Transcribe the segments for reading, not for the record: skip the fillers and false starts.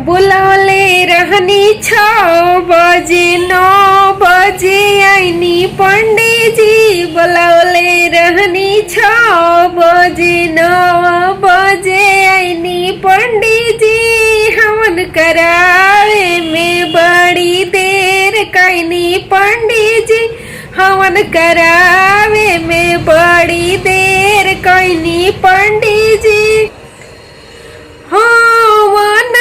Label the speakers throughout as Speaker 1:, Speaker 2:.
Speaker 1: बुलौले रहनी 6 बजे 9 बजे आईनी पंडित जी। बुलौले रहनी 6 बजे 9 बजे आईनी पंडित जी। हवन करावे में बड़ी देर कैनी पंडित जी। हवन करावे में बड़ी देर कैनी पंडित जी। हवन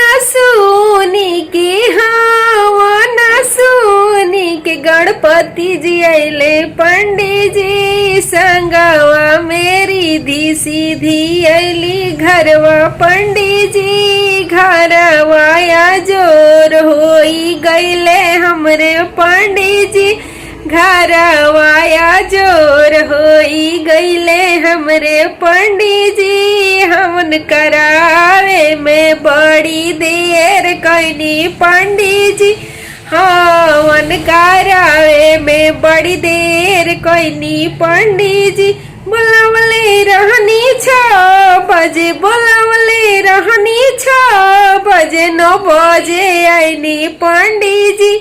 Speaker 1: सुनी के गणपति जी अले पंडित जी। संगवा मेरी धी सीधी अली घरवा पंडित जी। घरवा या जोर होई गईले हमरे पंडित जी। घरवा या जोर होई गईले हमरे पंडित जी। हवन करावे में बड़ी देर कैनी पंडित जी। हवन करावे में बड़ी देर कैनी पंडित जी। बुलवले रहनी 6 बजे। बुलवले रहनी 6 बजे 9 बजे आईनी पंडित जी।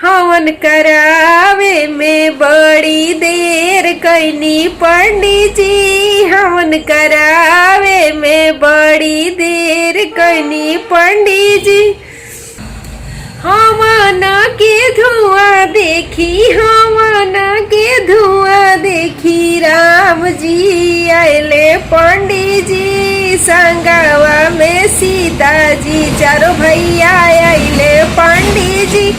Speaker 1: हवन करावे में बड़ी देर कैनी पंडित जी। हवन करावे में बड़ी देर कैनी पंडित जी। हवन के धुआं देखी, हवन के धुआं देखी राम जी आए पंडित जी। संगवा में सीता जी चारों भैया आइले पंडित जी।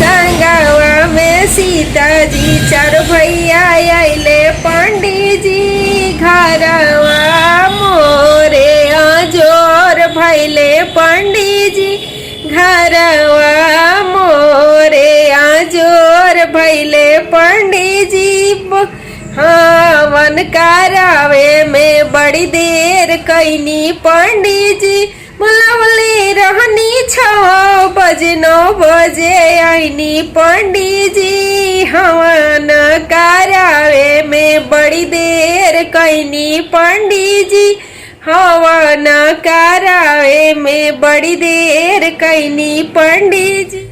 Speaker 1: संगवा में सीता जी चारों भैया आइले पंडित जी। घरवा मोरे आजोर भैले पंडित जी। घरवा मोरे आजोर भैले पंडित जी। हवन करावे में बड़ी देर कैनी पंडित जी। बुलवले रहनी 6 बजे 9 बजे आईनी पंडित जी। हवन करावे में बड़ी देर कैनी पंडित जी। हवन करावे में बड़ी देर कैनी पंडित जी।